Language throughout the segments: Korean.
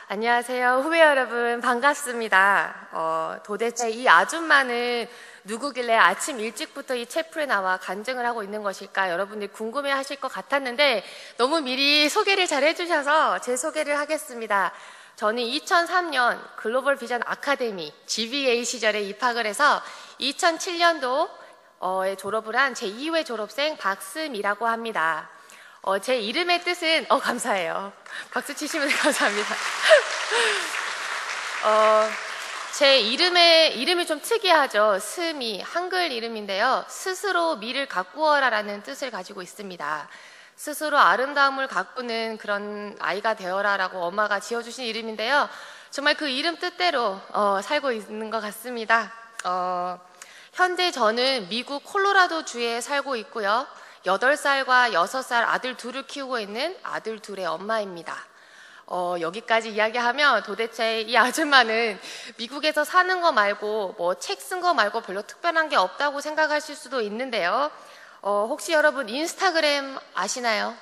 안녕하세요. 후배 여러분 반갑습니다. 도대체 이 아줌마는 누구길래 아침 일찍부터 이 채플에 나와 간증을 하고 있는 것일까 여러분들이 궁금해 하실 것 같았는데 너무 미리 소개를 잘 해주셔서 제 소개를 하겠습니다. 저는 2003년 글로벌 비전 아카데미 GBA 시절에 입학을 해서 2007년도에 졸업을 한 제2회 졸업생 박스미라고 합니다. 제 이름의 뜻은 감사해요. 박수 치시면 감사합니다. 제 이름이 좀 특이하죠. 스미, 한글 이름인데요. 스스로 미를 가꾸어라 라는 뜻을 가지고 있습니다. 스스로 아름다움을 가꾸는 그런 아이가 되어라 라고 엄마가 지어주신 이름인데요. 정말 그 이름 뜻대로 살고 있는 것 같습니다. 현재 저는 미국 콜로라도 주에 살고 있고요. 8살과 6살 아들 둘을 키우고 있는 아들 둘의 엄마입니다. 여기까지 이야기하면 도대체 이 아줌마는 미국에서 사는 거 말고 뭐 책 쓴 거 말고 별로 특별한 게 없다고 생각하실 수도 있는데요. 혹시 여러분 인스타그램 아시나요?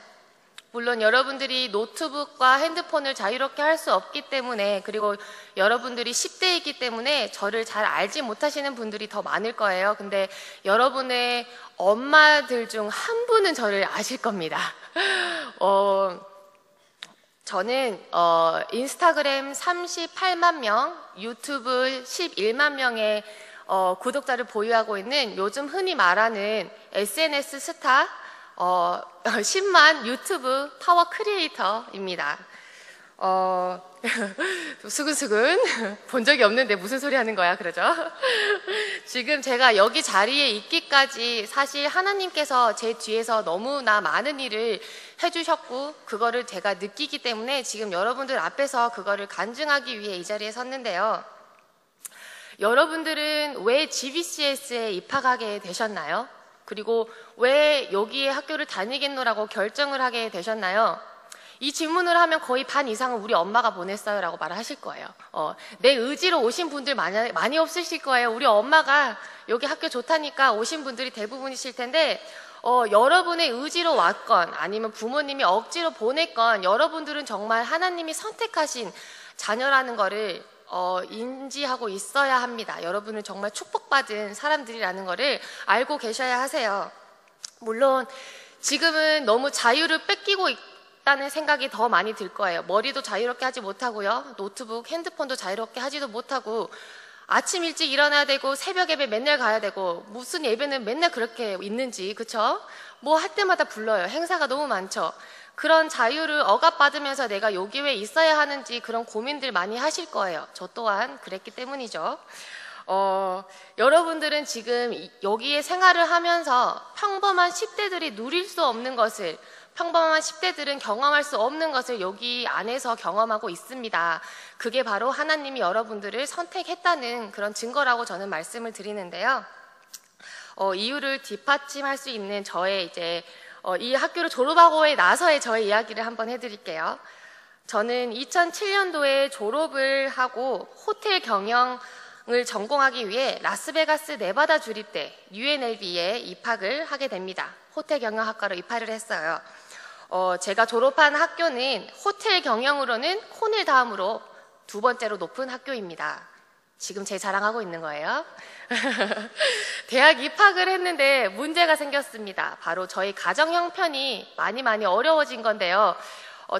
물론 여러분들이 노트북과 핸드폰을 자유롭게 할 수 없기 때문에, 그리고 여러분들이 10대이기 때문에 저를 잘 알지 못하시는 분들이 더 많을 거예요. 근데 여러분의 엄마들 중 한 분은 저를 아실 겁니다. 저는 인스타그램 38만 명, 유튜브 11만 명의 구독자를 보유하고 있는 요즘 흔히 말하는 SNS 스타 10만 유튜브 파워 크리에이터입니다. 수근수근 본 적이 없는데 무슨 소리 하는 거야 그러죠? 지금 제가 여기 자리에 있기까지 사실 하나님께서 제 뒤에서 너무나 많은 일을 해주셨고 그거를 제가 느끼기 때문에 지금 여러분들 앞에서 그거를 간증하기 위해 이 자리에 섰는데요. 여러분들은 왜 GBCS에 입학하게 되셨나요? 그리고 왜 여기에 학교를 다니겠노라고 결정을 하게 되셨나요? 이 질문을 하면 거의 반 이상은 우리 엄마가 보냈어요 라고 말을 하실 거예요. 내 의지로 오신 분들 많이 없으실 거예요. 우리 엄마가 여기 학교 좋다니까 오신 분들이 대부분이실 텐데 여러분의 의지로 왔건 아니면 부모님이 억지로 보냈건 여러분들은 정말 하나님이 선택하신 자녀라는 거를 인지하고 있어야 합니다. 여러분은 정말 축복받은 사람들이라는 거를 알고 계셔야 하세요. 물론 지금은 너무 자유를 뺏기고 있다는 생각이 더 많이 들 거예요. 머리도 자유롭게 하지 못하고요. 노트북, 핸드폰도 자유롭게 하지도 못하고 아침 일찍 일어나야 되고 새벽 예배 맨날 가야 되고 무슨 예배는 맨날 그렇게 있는지, 그쵸? 뭐 할 때마다 불러요. 행사가 너무 많죠. 그런 자유를 억압받으면서 내가 여기 왜 있어야 하는지 그런 고민들 많이 하실 거예요. 저 또한 그랬기 때문이죠. 여러분들은 지금 여기에 생활을 하면서 평범한 10대들이 누릴 수 없는 것을, 평범한 10대들은 경험할 수 없는 것을 여기 안에서 경험하고 있습니다. 그게 바로 하나님이 여러분들을 선택했다는 그런 증거라고 저는 말씀을 드리는데요. 이유를 뒷받침할 수 있는 저의 이 학교를 졸업하고 나서의 저의 이야기를 한번 해드릴게요. 저는 2007년도에 졸업을 하고 호텔 경영을 전공하기 위해 라스베가스 네바다 주립대 UNLV에 입학을 하게 됩니다. 호텔 경영학과로 입학을 했어요. 제가 졸업한 학교는 호텔 경영으로는 코넬 다음으로 두 번째로 높은 학교입니다. 지금 제 자랑하고 있는 거예요. 대학 입학을 했는데 문제가 생겼습니다. 바로 저희 가정 형편이 많이 어려워진 건데요.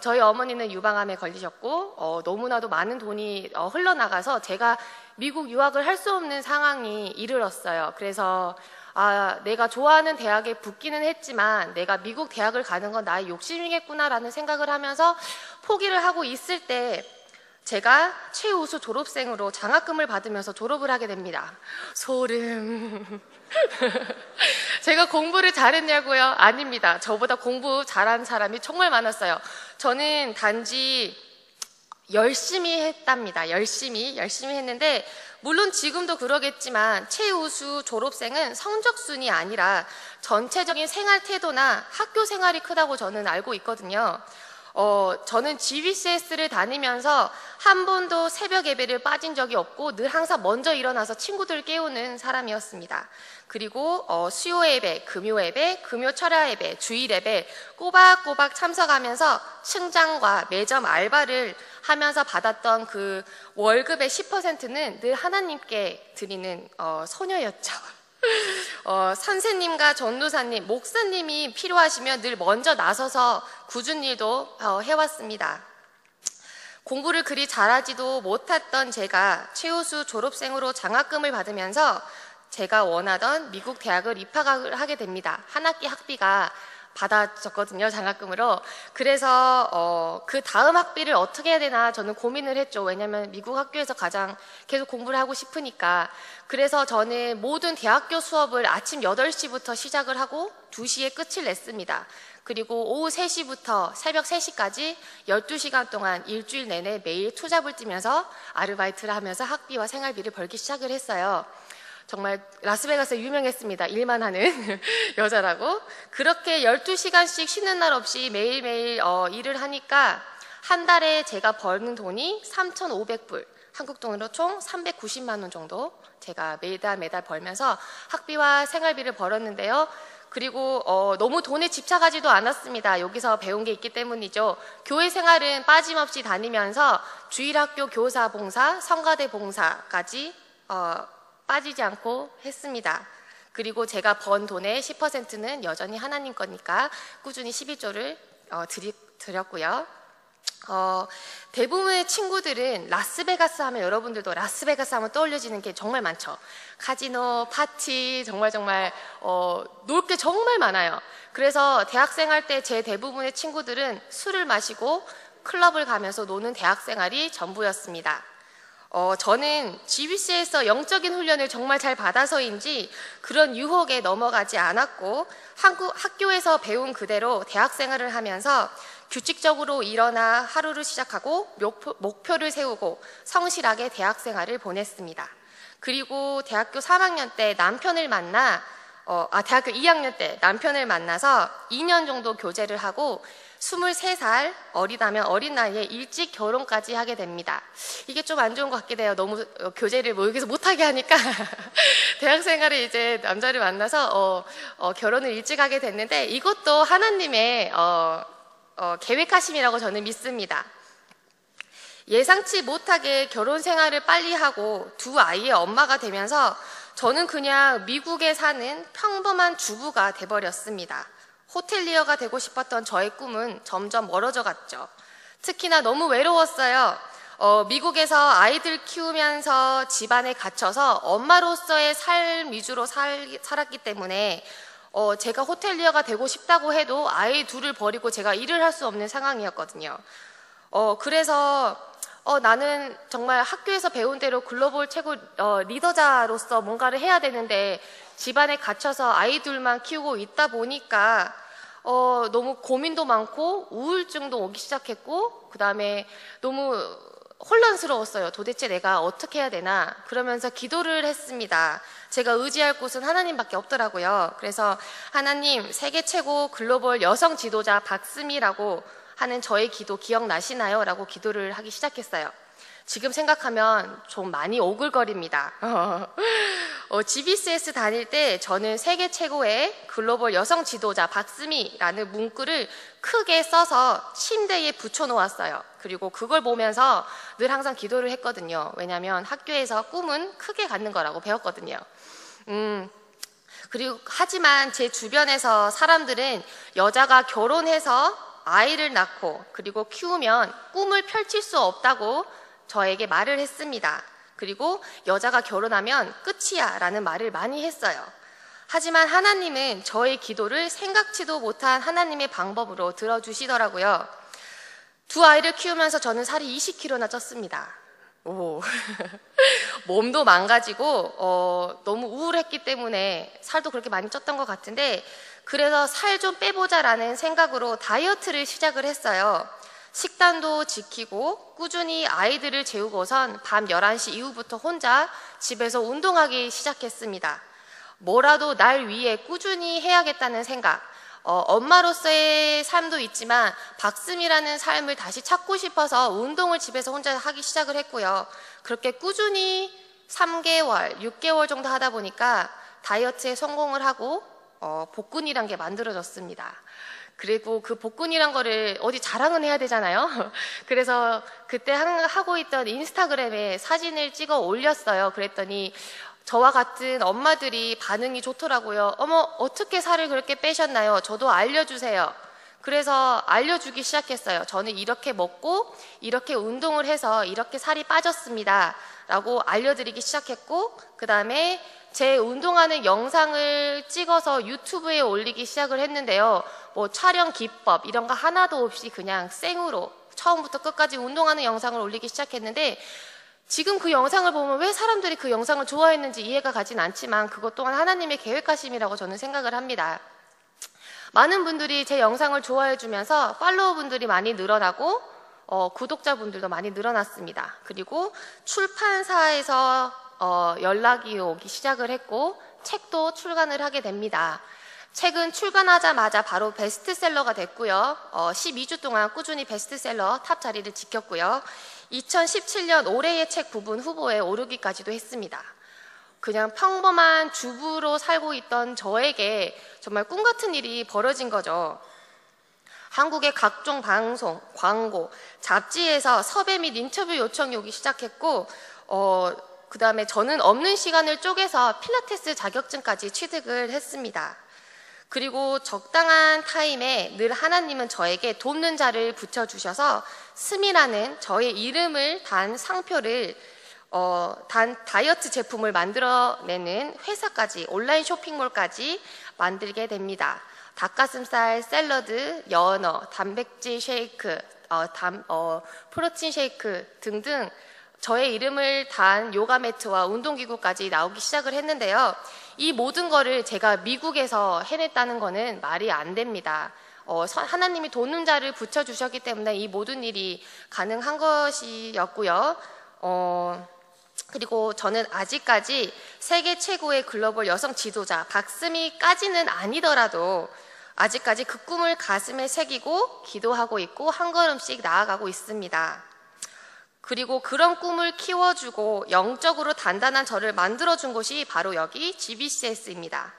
저희 어머니는 유방암에 걸리셨고 너무나도 많은 돈이 흘러나가서 제가 미국 유학을 할 수 없는 상황이 이르렀어요. 그래서 내가 좋아하는 대학에 붙기는 했지만 내가 미국 대학을 가는 건 나의 욕심이겠구나라는 생각을 하면서 포기를 하고 있을 때 제가 최우수 졸업생으로 장학금을 받으면서 졸업을 하게 됩니다. 소름. 제가 공부를 잘했냐고요? 아닙니다. 저보다 공부 잘한 사람이 정말 많았어요. 저는 단지 열심히 했답니다. 열심히 했는데 물론 지금도 그러겠지만 최우수 졸업생은 성적순이 아니라 전체적인 생활 태도나 학교 생활이 크다고 저는 알고 있거든요. 저는 GBCS를 다니면서 한 번도 새벽 예배를 빠진 적이 없고 늘 항상 먼저 일어나서 친구들을 깨우는 사람이었습니다. 그리고 수요 예배, 금요 예배, 금요 철야 예배, 주일 예배 꼬박꼬박 참석하면서 승장과 매점 알바를 하면서 받았던 그 월급의 10%는 늘 하나님께 드리는 소녀였죠. 선생님과 전도사님, 목사님이 필요하시면 늘 먼저 나서서 굳은 일도 해왔습니다. 공부를 그리 잘하지도 못했던 제가 최우수 졸업생으로 장학금을 받으면서 제가 원하던 미국 대학을 입학을 하게 됩니다. 한 학기 학비가 받아졌거든요, 장학금으로. 그래서 그 다음 학비를 어떻게 해야 되나 저는 고민을 했죠. 왜냐하면 미국 학교에서 가장 계속 공부를 하고 싶으니까. 그래서 저는 모든 대학교 수업을 아침 8시부터 시작을 하고 2시에 끝을 냈습니다. 그리고 오후 3시부터 새벽 3시까지 12시간 동안 일주일 내내 매일 투잡을 뛰면서 아르바이트를 하면서 학비와 생활비를 벌기 시작을 했어요. 정말 라스베가스에 유명했습니다. 일만 하는 여자라고. 그렇게 12시간씩 쉬는 날 없이 매일매일 일을 하니까 한 달에 제가 버는 돈이 3,500불, 한국 돈으로 총 390만 원 정도 제가 매달 벌면서 학비와 생활비를 벌었는데요. 그리고 너무 돈에 집착하지도 않았습니다. 여기서 배운 게 있기 때문이죠. 교회 생활은 빠짐없이 다니면서 주일학교 교사 봉사, 성가대 봉사까지 빠지지 않고 했습니다. 그리고 제가 번 돈의 10%는 여전히 하나님 거니까 꾸준히 12조를 드렸고요. 대부분의 친구들은 라스베가스 하면 여러분들도 라스베가스 하면 떠올려지는 게 정말 많죠. 카지노, 파티, 정말 놀 게 정말 많아요. 그래서 대학생 할 때 제 대부분의 친구들은 술을 마시고 클럽을 가면서 노는 대학생활이 전부였습니다. 저는 GBC에서 영적인 훈련을 정말 잘 받아서인지 그런 유혹에 넘어가지 않았고 학교에서 배운 그대로 대학 생활을 하면서 규칙적으로 일어나 하루를 시작하고 목표를 세우고 성실하게 대학 생활을 보냈습니다. 그리고 대학교 3학년 때 남편을 만나 대학교 2학년 때 남편을 만나서 2년 정도 교제를 하고 23살 어리다면 어린 나이에 일찍 결혼까지 하게 됩니다. 이게 좀 안 좋은 것 같기도 해요. 너무 교제를 여기서 못하게 하니까 대학 생활에 이제 남자를 만나서 결혼을 일찍 하게 됐는데 이것도 하나님의 계획하심이라고 저는 믿습니다. 예상치 못하게 결혼 생활을 빨리 하고 두 아이의 엄마가 되면서 저는 그냥 미국에 사는 평범한 주부가 돼버렸습니다. 호텔리어가 되고 싶었던 저의 꿈은 점점 멀어져 갔죠. 특히나 너무 외로웠어요. 미국에서 아이들 키우면서 집안에 갇혀서 엄마로서의 삶 위주로 살았기 때문에 제가 호텔리어가 되고 싶다고 해도 아이 둘을 버리고 제가 일을 할 수 없는 상황이었거든요. 그래서 나는 정말 학교에서 배운 대로 글로벌 최고 리더자로서 뭔가를 해야 되는데 집안에 갇혀서 아이들만 키우고 있다 보니까 너무 고민도 많고 우울증도 오기 시작했고 그 다음에 너무 혼란스러웠어요. 도대체 내가 어떻게 해야 되나 그러면서 기도를 했습니다. 제가 의지할 곳은 하나님밖에 없더라고요. 그래서 하나님 세계 최고 글로벌 여성 지도자 박스미라고 하는 저의 기도 기억나시나요? 라고 기도를 하기 시작했어요. 지금 생각하면 좀 많이 오글거립니다. GBCS 다닐 때 저는 세계 최고의 글로벌 여성 지도자 박스미라는 문구를 크게 써서 침대에 붙여놓았어요. 그리고 그걸 보면서 늘 항상 기도를 했거든요. 왜냐하면 학교에서 꿈은 크게 갖는 거라고 배웠거든요. 그리고 하지만 제 주변에서 사람들은 여자가 결혼해서 아이를 낳고 그리고 키우면 꿈을 펼칠 수 없다고 저에게 말을 했습니다. 그리고 여자가 결혼하면 끝이야 라는 말을 많이 했어요. 하지만 하나님은 저의 기도를 생각지도 못한 하나님의 방법으로 들어주시더라고요. 두 아이를 키우면서 저는 살이 20kg나 쪘습니다. 몸도 망가지고 너무 우울했기 때문에 살도 그렇게 많이 쪘던 것 같은데 그래서 살 좀 빼보자라는 생각으로 다이어트를 시작을 했어요. 식단도 지키고 꾸준히 아이들을 재우고선 밤 11시 이후부터 혼자 집에서 운동하기 시작했습니다. 뭐라도 날 위해 꾸준히 해야겠다는 생각, 엄마로서의 삶도 있지만 박스미라는 삶을 다시 찾고 싶어서 운동을 집에서 혼자 하기 시작을 했고요. 그렇게 꾸준히 3개월, 6개월 정도 하다 보니까 다이어트에 성공을 하고 복근이란 게 만들어졌습니다. 그리고 그 복근이란 거를 어디 자랑은 해야 되잖아요. 그래서 그때 하고 있던 인스타그램에 사진을 찍어 올렸어요. 그랬더니 저와 같은 엄마들이 반응이 좋더라고요. 어머, 어떻게 살을 그렇게 빼셨나요? 저도 알려주세요. 그래서 알려주기 시작했어요. 저는 이렇게 먹고 이렇게 운동을 해서 이렇게 살이 빠졌습니다 라고 알려드리기 시작했고, 그 다음에 제 운동하는 영상을 찍어서 유튜브에 올리기 시작을 했는데요. 뭐 촬영 기법 이런 거 하나도 없이 그냥 생으로 처음부터 끝까지 운동하는 영상을 올리기 시작했는데, 지금 그 영상을 보면 왜 사람들이 그 영상을 좋아했는지 이해가 가진 않지만 그것 또한 하나님의 계획하심이라고 저는 생각을 합니다. 많은 분들이 제 영상을 좋아해 주면서 팔로워 분들이 많이 늘어나고 구독자분들도 많이 늘어났습니다. 그리고 출판사에서 연락이 오기 시작을 했고 책도 출간을 하게 됩니다. 책은 출간하자마자 바로 베스트셀러가 됐고요. 12주 동안 꾸준히 베스트셀러 탑 자리를 지켰고요. 2017년 올해의 책 부분 후보에 오르기까지도 했습니다. 그냥 평범한 주부로 살고 있던 저에게 정말 꿈같은 일이 벌어진 거죠. 한국의 각종 방송, 광고, 잡지에서 섭외 및 인터뷰 요청이 오기 시작했고, 그 다음에 저는 없는 시간을 쪼개서 필라테스 자격증까지 취득을 했습니다. 그리고 적당한 타임에 늘 하나님은 저에게 돕는 자를 붙여주셔서 스미라는 저의 이름을 단 상표를 단 다이어트 제품을 만들어내는 회사까지, 온라인 쇼핑몰까지 만들게 됩니다. 닭가슴살 샐러드, 연어, 단백질 쉐이크, 프로틴 쉐이크 등등 저의 이름을 단 요가 매트와 운동기구까지 나오기 시작을 했는데요. 이 모든 거를 제가 미국에서 해냈다는 거는 말이 안 됩니다. 하나님이 돕는 자를 붙여주셨기 때문에 이 모든 일이 가능한 것이었고요. 그리고 저는 아직까지 세계 최고의 글로벌 여성 지도자 박스미까지는 아니더라도 아직까지 그 꿈을 가슴에 새기고 기도하고 있고 한 걸음씩 나아가고 있습니다. 그리고 그런 꿈을 키워주고 영적으로 단단한 저를 만들어준 곳이 바로 여기 GBCS입니다.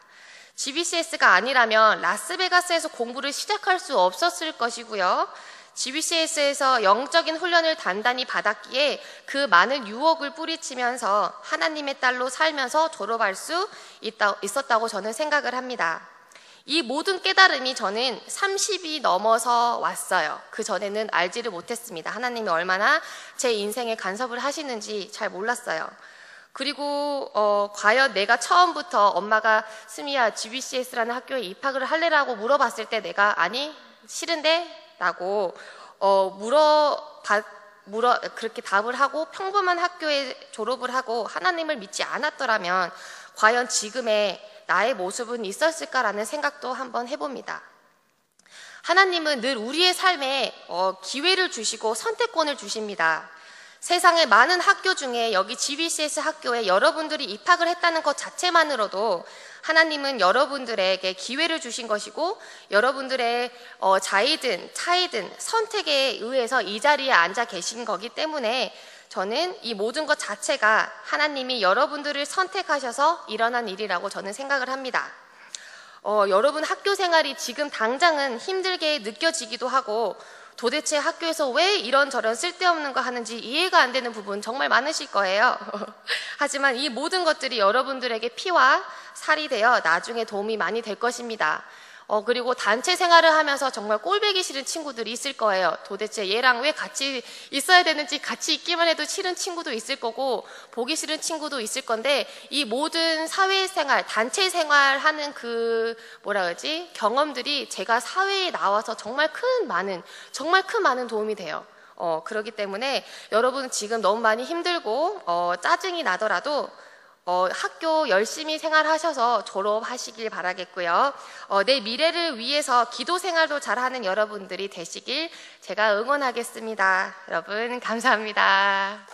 GBCS가 아니라면 라스베가스에서 공부를 시작할 수 없었을 것이고요. GBCS에서 영적인 훈련을 단단히 받았기에 그 많은 유혹을 뿌리치면서 하나님의 딸로 살면서 졸업할 수 있었다고 저는 생각을 합니다. 이 모든 깨달음이 저는 30이 넘어서 왔어요. 그 전에는 알지를 못했습니다. 하나님이 얼마나 제 인생에 간섭을 하시는지 잘 몰랐어요. 그리고 과연 내가 처음부터 엄마가 스미야 GBCS라는 학교에 입학을 할래라고 물어봤을 때 내가 아니 싫은데 라고 그렇게 답을 하고 평범한 학교에 졸업을 하고 하나님을 믿지 않았더라면 과연 지금의 나의 모습은 있었을까라는 생각도 한번 해봅니다. 하나님은 늘 우리의 삶에 기회를 주시고 선택권을 주십니다. 세상의 많은 학교 중에 여기 GBCS 학교에 여러분들이 입학을 했다는 것 자체만으로도 하나님은 여러분들에게 기회를 주신 것이고 여러분들의 자이든 차이든 선택에 의해서 이 자리에 앉아 계신 거기 때문에 저는 이 모든 것 자체가 하나님이 여러분들을 선택하셔서 일어난 일이라고 저는 생각을 합니다. 여러분 학교 생활이 지금 당장은 힘들게 느껴지기도 하고 도대체 학교에서 왜 이런저런 쓸데없는 거 하는지 이해가 안 되는 부분 정말 많으실 거예요. 하지만 이 모든 것들이 여러분들에게 피와 살이 되어 나중에 도움이 많이 될 것입니다. 그리고 단체 생활을 하면서 정말 꼴보기 싫은 친구들이 있을 거예요. 도대체 얘랑 왜 같이 있어야 되는지 같이 있기만 해도 싫은 친구도 있을 거고 보기 싫은 친구도 있을 건데 이 모든 사회생활, 단체 생활하는 그 경험들이 제가 사회에 나와서 정말 큰 많은 도움이 돼요. 그렇기 때문에 여러분 지금 너무 많이 힘들고 짜증이 나더라도 학교 열심히 생활하셔서 졸업하시길 바라겠고요. 내 미래를 위해서 기도 생활도 잘하는 여러분들이 되시길 제가 응원하겠습니다. 여러분 감사합니다.